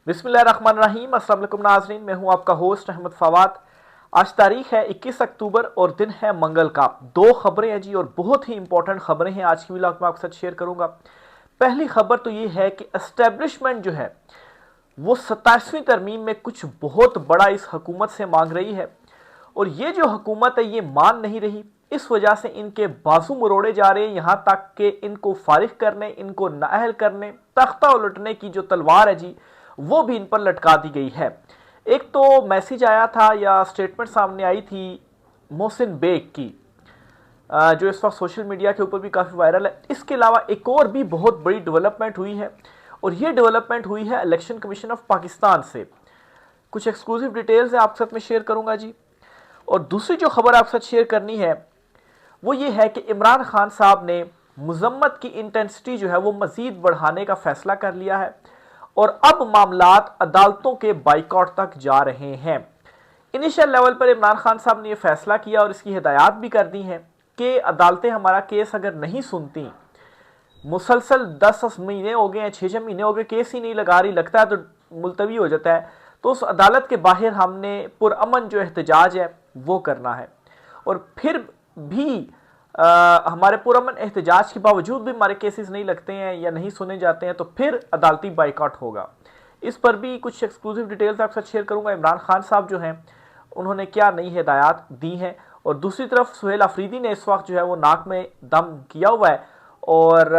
बिस्मिल्लाहिर्रहमानिर्रहीम। अस्सलाम वालेकुम नाज़रीन, मैं हूं आपका होस्ट अहमद फवाद। आज तारीख है 21 अक्टूबर और दिन है मंगल का। दो खबरें हैं जी और बहुत ही इंपॉर्टेंट खबरें हैं आज की व्लॉग में आपके साथ शेयर करूंगा। पहली खबर तो ये है कि एस्टेब्लिशमेंट जो है वो 27वीं तरमीम में कुछ बहुत बड़ा इस हुकूमत से मांग रही है और ये जो हुकूमत है ये मान नहीं रही। इस वजह से इनके बाजू मरोड़े जा रहे हैं, यहां तक कि इनको फारिग करने, इनको नाअहल करने, तख्ता उलटने की जो तलवार है जी वो भी इन पर लटका दी गई है। एक तो मैसेज आया था या स्टेटमेंट सामने आई थी मोहसिन बेग की, जो इस वक्त सोशल मीडिया के ऊपर भी काफ़ी वायरल है। इसके अलावा एक और भी बहुत बड़ी डेवलपमेंट हुई है और ये डेवलपमेंट हुई है इलेक्शन कमीशन ऑफ पाकिस्तान से। कुछ एक्सक्लूसिव डिटेल्स है आपके साथ में शेयर करूंगा जी। और दूसरी जो खबर आपके साथ शेयर करनी है वो ये है कि इमरान खान साहब ने मजम्मत की इंटेंसिटी जो है वो मजीद बढ़ाने का फैसला कर लिया है और अब मामलात अदालतों के बाइकआउट तक जा रहे हैं। इनिशियल लेवल पर इमरान खान साहब ने यह फैसला किया और इसकी हिदायत भी कर दी हैं कि अदालतें हमारा केस अगर नहीं सुनती, मुसलसल 10 महीने हो गए हैं, 6 महीने हो गए, केस ही नहीं लगा रही, लगता है तो मुलतवी हो जाता है, तो उस अदालत के बाहर हमने पुरअमन जो एहतजाज है वो करना है। और फिर भी हमारे पुरअमन एहतजाज के बावजूद भी हमारे केसेस नहीं लगते हैं या नहीं सुने जाते हैं तो फिर अदालती बाइकआउट होगा। इस पर भी कुछ एक्सक्लूसिव डिटेल्स आपके साथ शेयर करूंगा। इमरान खान साहब जो हैं उन्होंने क्या नई हिदायत दी हैं। और दूसरी तरफ सुहेल अफरीदी ने इस वक्त जो है वो नाक में दम किया हुआ है और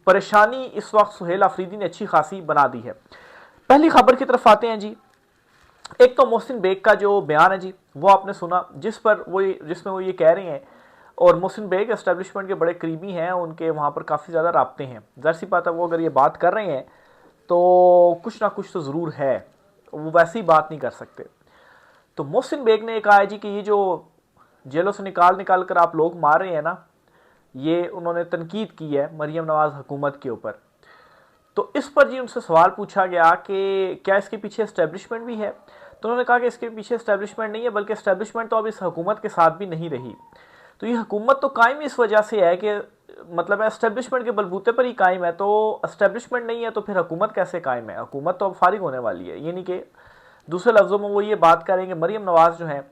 परेशानी इस वक्त सुहेल अफरीदी ने अच्छी खासी बना दी है। पहली खबर की तरफ आते हैं जी। एक तो मोहसिन बेग का जो बयान है जी वो आपने सुना, जिसमें वो ये कह रहे हैं, और मोहसिन बेग एस्टेब्लिशमेंट के बड़े करीबी हैं, उनके वहाँ पर काफ़ी ज़्यादा राब्ते हैं। ज़ाहिर सी बात है वो अगर ये बात कर रहे हैं तो कुछ ना कुछ तो ज़रूर है, वो वैसे ही बात नहीं कर सकते। तो मोहसिन बेग ने कहा है जी कि ये जो जेलों से निकाल निकाल कर आप लोग मार रहे हैं ना, ये उन्होंने तनकीद की है मरीम नवाज हुकूमत के ऊपर। तो इस पर जी उनसे सवाल पूछा गया कि क्या इसके पीछे एस्टेब्लिशमेंट भी है, तो उन्होंने कहा कि इसके पीछे एस्टेब्लिशमेंट नहीं है, बल्कि एस्टेब्लिशमेंट तो अब इस हुकूमत के साथ भी नहीं रही। तो ये हुकूमत तो कायम इस वजह से है कि मतलब एस्टेब्लिशमेंट के बलबूते पर ही कायम है, तो एस्टेब्लिशमेंट नहीं है तो फिर हुकूमत कैसे कायम है? हुकूमत तो अब फारिग होने वाली है। ये नहीं कि दूसरे लफ्ज़ों में वो ये बात करेंगे मरीम नवाज जो है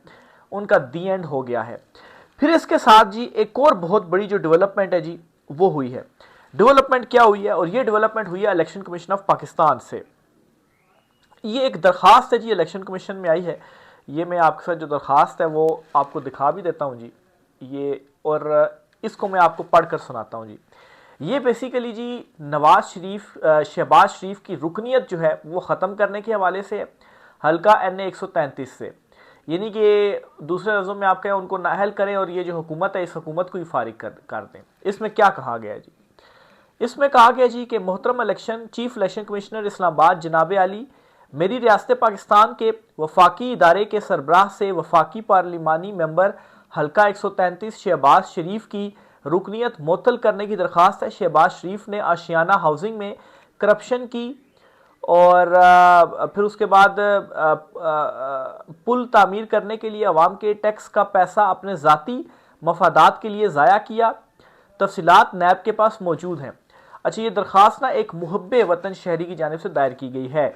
उनका दी एंड हो गया है। फिर इसके साथ जी एक और बहुत बड़ी जो डेवलपमेंट है जी वो हुई है। डेवलपमेंट क्या हुई है? और ये डेवलपमेंट हुई है इलेक्शन कमीशन ऑफ पाकिस्तान से। ये एक दरखास्त है जी इलेक्शन कमीशन में आई है। ये मैं आपके साथ जो दरखास्त है वो आपको दिखा भी देता हूँ जी, ये, और इसको मैं आपको पढ़कर सुनाता हूँ जी। ये बेसिकली जी नवाज शरीफ, शहबाज शरीफ की रुकनीत जो है वो ख़त्म करने के हवाले से है, हल्का NA 133 से। यानी कि दूसरे लफ्ज़ों में आप कहें उनको नाअहल करें और ये जो हुकूमत है इस हुकूमत को ही फारिग कर दें। इसमें क्या कहा गया है जी? इसमें कहा गया जी कि मोहतरम चीफ इलेक्शन कमिश्नर इस्लामाबाद जनाब अली, मेरी रियासत पाकिस्तान के वफाकी इदारे के सरबराह से वफाकी पार्लिमानी मेंबर हल्का 133 शहबाज शरीफ की रुकनीत मुअत्तल करने की दरख्वास्त है। शहबाज शरीफ ने आशियाना हाउसिंग में करप्शन की और फिर उसके बाद पुल तामीर करने के लिए अवाम के टैक्स का पैसा अपने ज़ाती मफादात के लिए ज़ाया किया। तफसीलात नैब के पास मौजूद हैं। अच्छा, ये दरख्वास्त ना एक मुहब्बे वतन शहरी की जानिब से दायर की गई है।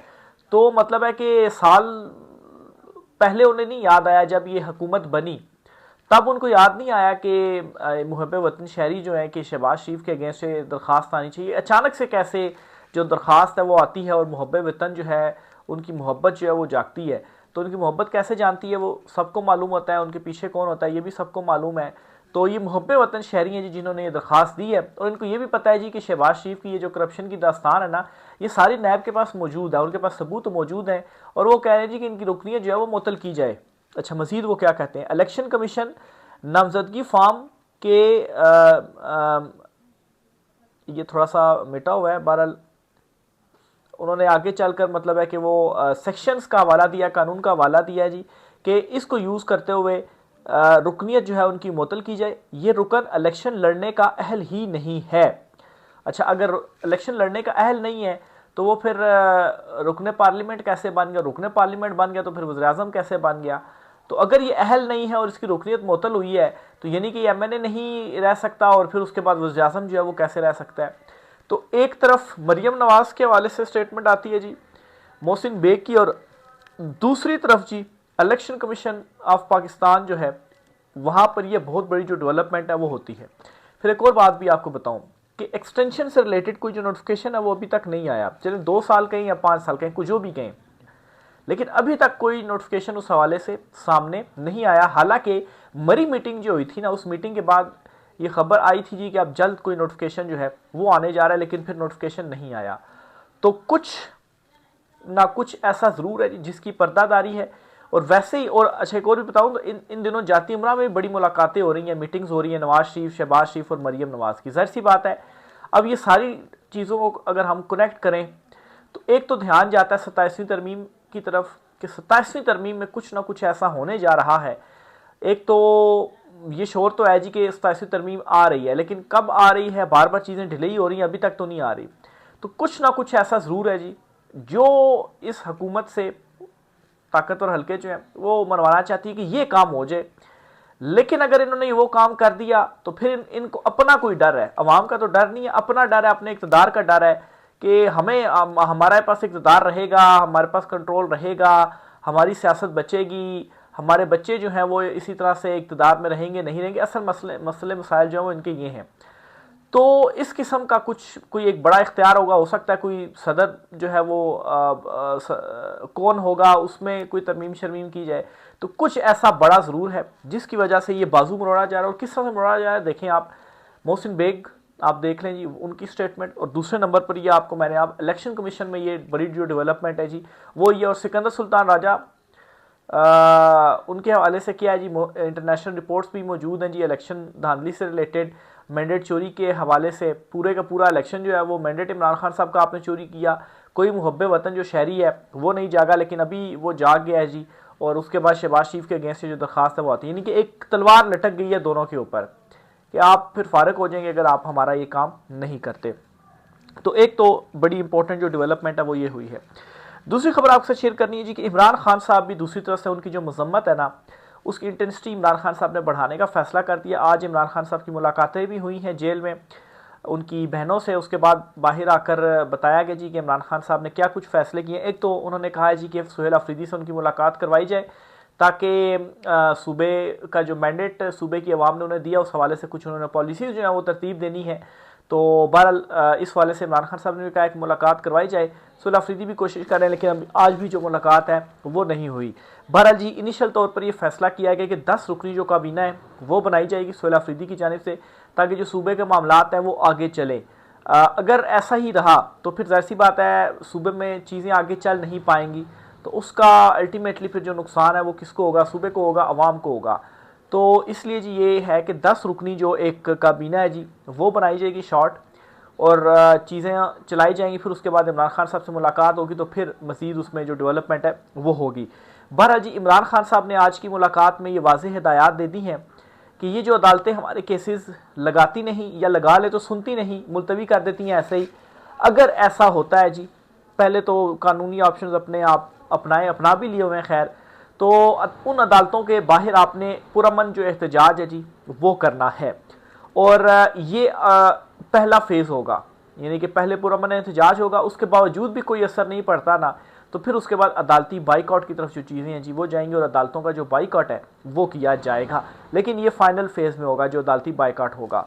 तो मतलब है कि साल पहले उन्हें नहीं याद आया, जब ये हुकूमत बनी तब उनको याद नहीं आया कि मुहब्बे वतन शहरी जो है कि शहबाज शरीफ के अगेंस्ट से दरख्वास्त आनी चाहिए। अचानक से कैसे जो दरख्वास्त है वो आती है और मुहब्बे वतन जो है उनकी मोहब्बत जो है वो जागती है। तो उनकी मोहब्बत कैसे जानती है वो सबको मालूम होता है, उनके पीछे कौन होता है ये भी सबको मालूम है। तो ये मुहब्बे वतन शहरी हैं जी जिन्होंने ये दरख्वास्त दी है और इनको ये भी पता है जी कि शहबाज शरीफ की ये जो करप्शन की दास्तान है ना, ये सारी नैब के पास मौजूद है, उनके पास सबूत मौजूद हैं और वो कह रहे हैं जी कि इनकी रुकनीत जो है वो मुअत्तल की जाए। अच्छा, मजीद वो क्या कहते हैं? इलेक्शन कमीशन नामजदगी फॉर्म के ये थोड़ा सा मिटा हुआ है, बहरहाल उन्होंने आगे चलकर मतलब है कि वो सेक्शंस का हवाला दिया, कानून का हवाला दिया है जी कि इसको यूज़ करते हुए रुकनीत जो है उनकी मुअत्तल की जाए। ये रुकन इलेक्शन लड़ने का अहल ही नहीं है। अच्छा, अगर इलेक्शन लड़ने का अहल नहीं है तो वो फिर रुकने पार्लियामेंट कैसे बन गया? रुकने पार्लियामेंट बन गया तो फिर वज़ीर-ए-आज़म कैसे बन गया? तो अगर ये अहल नहीं है और इसकी रुकनीत मुअत्तल हुई है तो यानी कि MNA नहीं रह सकता और फिर उसके बाद वज़ीर-ए-आज़म जो है वो कैसे रह सकता है? तो एक तरफ मरीम नवाज के हवाले से स्टेटमेंट आती है जी मोहसिन बेग की। और दूसरी तरफ जी इलेक्शन कमीशन ऑफ पाकिस्तान जो है वहाँ पर ये बहुत बड़ी जो डेवलपमेंट है वो होती है। फिर एक और बात भी आपको बताऊं कि एक्सटेंशन से रिलेटेड कोई जो नोटिफिकेशन है वो अभी तक नहीं आया। चले 2 साल कहें या 5 साल कहें, कुछ जो भी कहें, लेकिन अभी तक कोई नोटिफिकेशन उस हवाले से सामने नहीं आया। हालांकि मरी मीटिंग जो हुई थी ना, उस मीटिंग के बाद ये खबर आई थी जी कि अब जल्द कोई नोटिफिकेशन जो है वो आने जा रहा है, लेकिन फिर नोटिफिकेशन नहीं आया। तो कुछ ना कुछ ऐसा ज़रूर है जिसकी पर्दादारी है। और वैसे ही, और अच्छा एक और भी बताऊं तो इन दिनों जाती उमरा में बड़ी मुलाकातें हो रही हैं, मीटिंग्स हो रही हैं नवाज शरीफ, शहबाज शरीफ और मरीम नवाज की। ज़ाहिर सी बात है अब ये सारी चीज़ों को अगर हम कनेक्ट करें तो एक तो ध्यान जाता है 27वीं तरमीम की तरफ कि 27वीं तरमीम में कुछ ना कुछ ऐसा होने जा रहा है। एक तो ये शोर तो है जी कि 27वीं तरमीम आ रही है, लेकिन कब आ रही है, बार बार चीज़ें डिले हो रही हैं, अभी तक तो नहीं आ रही। तो कुछ ना कुछ ऐसा ज़रूर है जी जो इस हुकूमत से ताकतवर हल्के जो हैं वो मनवाना चाहती है कि ये काम हो जाए। लेकिन अगर इन्होंने वो काम कर दिया तो फिर इनको अपना कोई डर है, अवाम का तो डर नहीं है, अपना डर है, अपने इक़्तिदार का डर है कि हमारे पास इक़्तिदार रहेगा, हमारे पास कंट्रोल रहेगा, हमारी सियासत बचेगी, हमारे बच्चे जो हैं वो इसी तरह से इक़्तिदार में रहेंगे नहीं रहेंगे। असल मसले मसाइल जो हैं वो इनके ये हैं। तो इस किस्म का कुछ कोई एक बड़ा इख्तियार होगा, हो सकता है कोई सदर जो है वो कौन होगा, उसमें कोई तरमीम शर्मीम की जाए। तो कुछ ऐसा बड़ा ज़रूर है जिसकी वजह से ये बाजू मरोड़ा जा रहा है। और किस तरह से मरोड़ा जा रहा है देखें आप, मोहसिन बेग आप देख लें जी उनकी स्टेटमेंट, और दूसरे नंबर पर ये आपको मैंने आप इलेक्शन कमीशन में ये बड़ी जो डेवलपमेंट है जी वो ये। और सिकंदर सुल्तान राजा उनके हवाले से क्या है जी, इंटरनेशनल रिपोर्ट्स भी मौजूद हैं जी इलेक्शन धांधली से रिलेटेड। मैंडेट चोरी के हवाले से पूरे का पूरा इलेक्शन जो है वो मैंडेट इमरान खान साहब का आपने चोरी किया। कोई मुहब्बे वतन जो शहरी है वो नहीं जागा, लेकिन अभी वो जाग गया है जी। और उसके बाद शहबाज शरीफ के अगेंस्ट जो दरखास्त है वो आती है, यानी कि एक तलवार लटक गई है दोनों के ऊपर कि आप फिर फारग हो जाएंगे अगर आप हमारा ये काम नहीं करते। तो एक तो बड़ी इंपॉर्टेंट जो डेवलपमेंट है वो ये हुई है। दूसरी खबर आपसे शेयर करनी है जी कि इमरान खान साहब भी दूसरी तरफ से उनकी जो मजम्मत है ना, उसकी इंटेंसिटी इमरान खान साहब ने बढ़ाने का फैसला कर दिया। आज इमरान खान साहब की मुलाकातें भी हुई हैं जेल में उनकी बहनों से। उसके बाद बाहर आकर बताया गया जी कि इमरान खान साहब ने क्या कुछ फैसले किए। एक तो उन्होंने कहा है जी कि सुहेल अफरीदी से उनकी मुलाकात करवाई जाए ताकि सूबे का जो मैंडेट सूबे की आवाम ने उन्हें दिया उस हवाले से कुछ उन्होंने पॉलिसीज़ जो है वो तरतीब देनी है। तो बहरहाल इस वाले से इमरान खान साहब ने भी कहा कि मुलाकात करवाई जाए। सुहेल अफरीदी भी कोशिश कर रहे हैं, लेकिन आज भी जो मुलाकात है वो नहीं हुई। बहरहाल जी इनिशियल तौर पर यह फैसला किया गया कि 10 रुकनी जो काबीना है वो बनाई जाएगी सुहेल अफरीदी की जानिब से, ताकि जो सूबे के मामलात हैं वो आगे चले। अगर ऐसा ही रहा तो फिर जाहिर सी बात है सूबे में चीज़ें आगे चल नहीं पाएंगी, तो उसका अल्टीमेटली फिर जो नुकसान है वो किसको होगा, सूबे को होगा, अवाम को होगा। तो इसलिए जी ये है कि 10 रुकनी जो एक काबीना है जी वो बनाई जाएगी शॉर्ट, और चीज़ें चलाई जाएंगी। फिर उसके बाद इमरान खान साहब से मुलाकात होगी तो फिर मज़ीद उसमें जो डेवलपमेंट है वो होगी। बहरहाल जी इमरान खान साहब ने आज की मुलाकात में ये वाज़ेह हिदायत दे दी हैं कि ये जो अदालतें हमारे केसेस लगाती नहीं, या लगा ले तो सुनती नहीं, मुलतवी कर देती हैं ऐसे ही। अगर ऐसा होता है जी, पहले तो कानूनी ऑप्शन अपने आप अपना भी लिए हुए हैं खैर, तो उन अदालतों के बाहर आपने पुरअमन जो एहतजाज है जी वो करना है। और ये पहला फेज़ होगा, यानी कि पहले पुरअमन एहतजाज होगा, उसके बावजूद भी कोई असर नहीं पड़ता ना, तो फिर उसके बाद अदालती बाइकआउट की तरफ जो चीज़ें हैं जी वो जाएंगी, और अदालतों का जो बाइकआउट है वो किया जाएगा। लेकिन ये फाइनल फेज़ में होगा जो अदालती बाइकआउट होगा।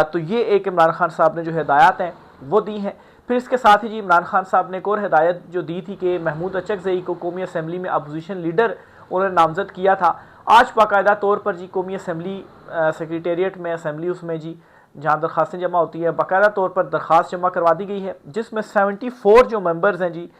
तो ये एक इमरान खान साहब ने जो हिदायत हैं वो दी हैं। फिर इसके साथ ही जी इमरान खान साहब ने एक और हिदायत जो दी थी कि महमूद अचकज़ई को कौमी असम्बली में अपोजिशन लीडर उन्होंने नामजद किया था। आज बाकायदा तौर पर जी कौमी असम्बली सेक्रेटेरिएट में असम्बली उसमें जी जहाँ दरखास्तें जमा होती है बाकायदा तौर पर दरख्वास्त जमा करवा दी गई है, जिसमें 74 जो मेंबर्स हैं जी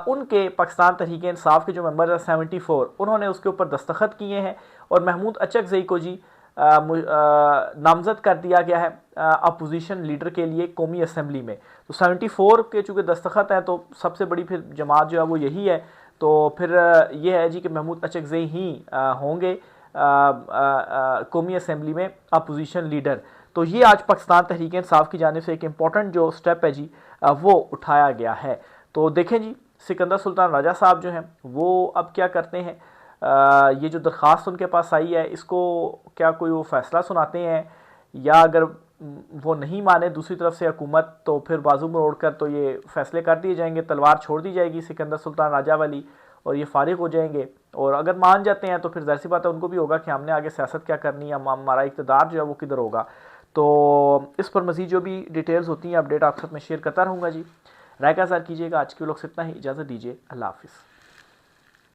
उनके पाकिस्तान तहरीक इंसाफ के जो मेंबर्स हैं 74 उन्होंने उसके ऊपर दस्तखत किए हैं, और महमूद अचकज़ई को जी नामजद कर दिया गया है अपोजिशन लीडर के लिए कौमी असम्बली में। तो 74 के चूँकि दस्तखत हैं तो सबसे बड़ी फिर जमात जो है वो यही है। तो फिर ये है जी कि महमूद अचकज़ई ही होंगे कौमी असम्बली में अपोजिशन लीडर। तो ये आज पाकिस्तान तहरीक इंसाफ की जानिब से एक इम्पॉर्टेंट जो स्टेप है जी वो उठाया गया है। तो देखें जी सिकंदर सुल्तान राजा साहब जो हैं वो अब क्या करते हैं, ये जो दरख्वास्त उनके पास आई है इसको क्या कोई वो फ़ैसला सुनाते हैं, या अगर वो नहीं माने दूसरी तरफ से हुकूमत, तो फिर बाजू मोड़ कर तो ये फैसले कर दिए जाएंगे, तलवार छोड़ दी जाएगी सिकंदर सुल्तान राजा वाली, और ये फारिग हो जाएंगे। और अगर मान जाते हैं तो फिर ज़ाहिर सी बात है उनको भी होगा कि हमने आगे सियासत क्या करनी है, हमारा इक़्तिदार जो है वो किधर होगा। तो इस पर मज़ीद जो भी डिटेल्स होती हैं अपडेट आप साथ में शेयर करता रहूँगा जी। राय का कीजिएगा। आज के व्लॉग से इतना ही, इजाज़त दीजिए, अल्लाह हाफिज़।